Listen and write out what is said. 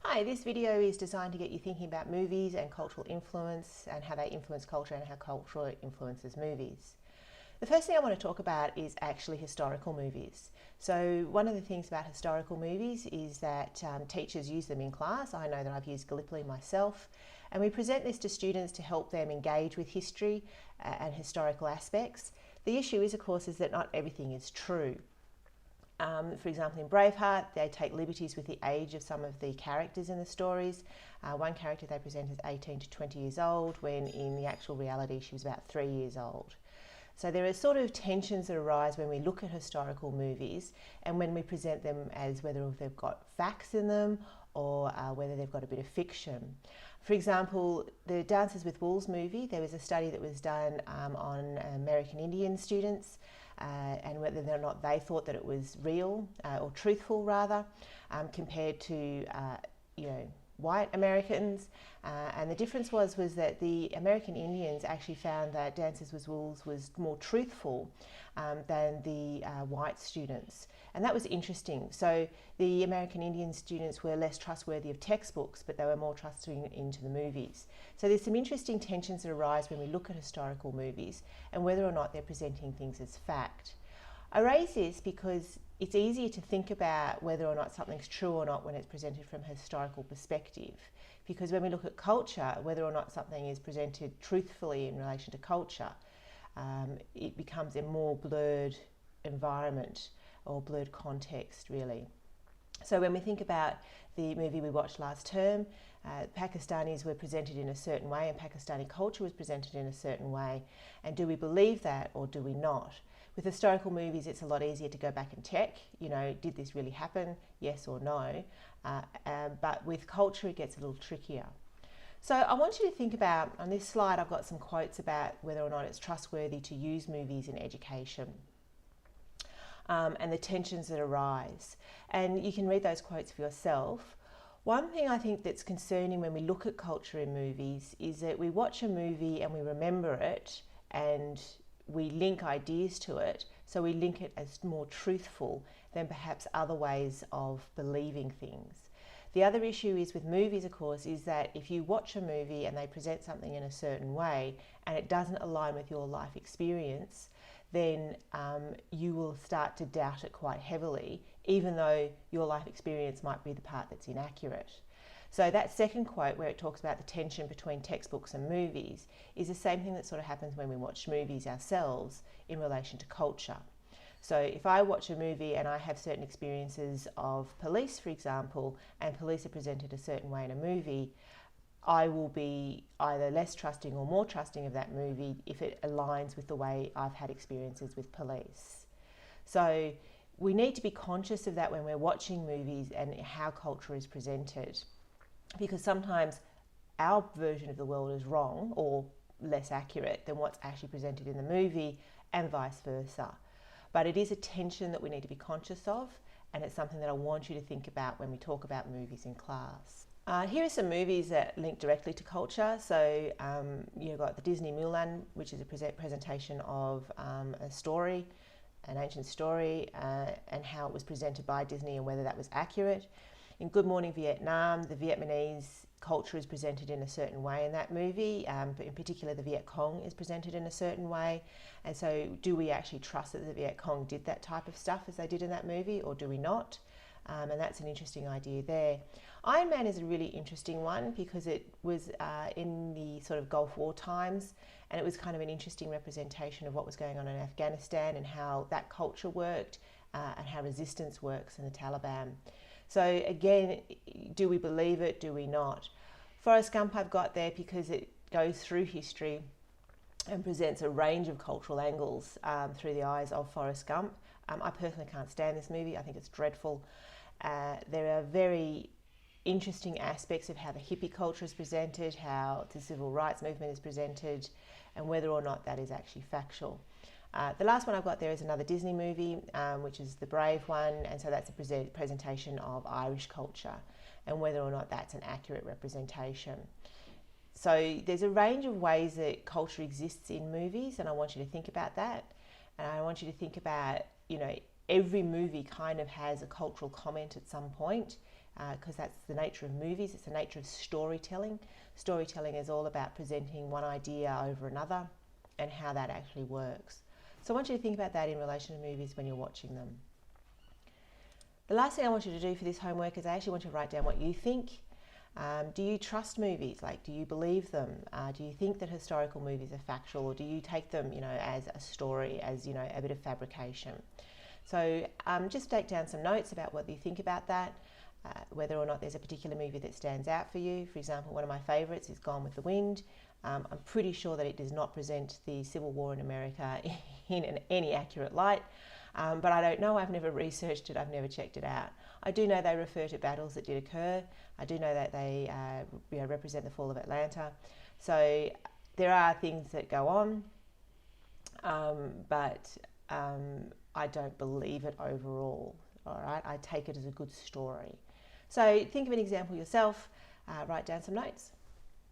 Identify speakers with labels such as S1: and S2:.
S1: Hi, this video is designed to get you thinking about movies and cultural influence and how they influence culture and how culture influences movies. The first thing I want to talk about is actually historical movies. So one of the things about historical movies is that teachers use them in class. I know that I've used Gallipoli myself, and we present this to students to help them engage with history and historical aspects. The issue is, of course, is that not everything is true. For example, in Braveheart, they take liberties with the age of some of the characters in the stories. One character they present as 18 to 20 years old, when in the actual reality she was about 3 years old. So there are sort of tensions that arise when we look at historical movies and when we present them as whether they've got facts in them or whether they've got a bit of fiction. For example, the Dances with Wolves movie, there was a study that was done on American Indian students and whether or not they thought that it was real or truthful rather, compared to white Americans, and the difference was that the American Indians actually found that Dances with Wolves was more truthful than the white students, and that was interesting. So the American Indian students were less trustworthy of textbooks, but they were more trusting into the movies. So there's some interesting tensions that arise when we look at historical movies and whether or not they're presenting things as fact. I raise this because it's easier to think about whether or not something's true or not when it's presented from a historical perspective. Because when we look at culture, whether or not something is presented truthfully in relation to culture, it becomes a more blurred environment or blurred context, really. So when we think about the movie we watched last term, Pakistanis were presented in a certain way and Pakistani culture was presented in a certain way. And do we believe that or do we not? With historical movies, it's a lot easier to go back and check, did this really happen? Yes or no. But with culture, it gets a little trickier. So I want you to think about, on this slide, I've got some quotes about whether or not it's trustworthy to use movies in education. And the tensions that arise. And you can read those quotes for yourself. One thing I think that's concerning when we look at culture in movies is that we watch a movie and we remember it and we link ideas to it, so we link it as more truthful than perhaps other ways of believing things. The other issue is with movies, of course, is that if you watch a movie and they present something in a certain way and it doesn't align with your life experience, then you will start to doubt it quite heavily, even though your life experience might be the part that's inaccurate. So that second quote, where it talks about the tension between textbooks and movies, is the same thing that sort of happens when we watch movies ourselves in relation to culture. So if I watch a movie and I have certain experiences of police, for example, and police are presented a certain way in a movie, I will be either less trusting or more trusting of that movie if it aligns with the way I've had experiences with police. So we need to be conscious of that when we're watching movies and how culture is presented, because sometimes our version of the world is wrong or less accurate than what's actually presented in the movie, and vice versa. But it is a tension that we need to be conscious of, and it's something that I want you to think about when we talk about movies in class. Here are some movies that link directly to culture. So you've got the Disney Mulan, which is a presentation of a story, an ancient story, and how it was presented by Disney and whether that was accurate. In Good Morning Vietnam, the Vietnamese culture is presented in a certain way in that movie, but in particular the Viet Cong is presented in a certain way. And so do we actually trust that the Viet Cong did that type of stuff as they did in that movie, or do we not? And that's an interesting idea there. Iron Man is a really interesting one because it was in the sort of Gulf War times, and it was kind of an interesting representation of what was going on in Afghanistan and how that culture worked and how resistance works in the Taliban. So again, do we believe it? Do we not? Forrest Gump I've got there because it goes through history and presents a range of cultural angles through the eyes of Forrest Gump. I personally can't stand this movie. I think it's dreadful. There are very interesting aspects of how the hippie culture is presented, how the civil rights movement is presented, and whether or not that is actually factual. The last one I've got there is another Disney movie, which is the Brave one, and so that's a presentation of Irish culture and whether or not that's an accurate representation. So there's a range of ways that culture exists in movies, and I want you to think about that. And I want you to think about, every movie kind of has a cultural comment at some point, because that's the nature of movies. It's the nature of storytelling. Storytelling is all about presenting one idea over another and how that actually works. So I want you to think about that in relation to movies when you're watching them. The last thing I want you to do for this homework is I actually want you to write down what you think. Do you trust movies? Like, do you believe them? Do you think that historical movies are factual, or do you take them, as a story, as, a bit of fabrication? So just take down some notes about what you think about that, whether or not there's a particular movie that stands out for you. For example, one of my favourites is Gone with the Wind. I'm pretty sure that it does not present the Civil War in America in any accurate light, but I don't know. I've never researched it. I've never checked it out. I do know they refer to battles that did occur. I do know that they represent the fall of Atlanta. So there are things that go on, but I don't believe it overall. All right, I take it as a good story. So think of an example yourself. Write down some notes.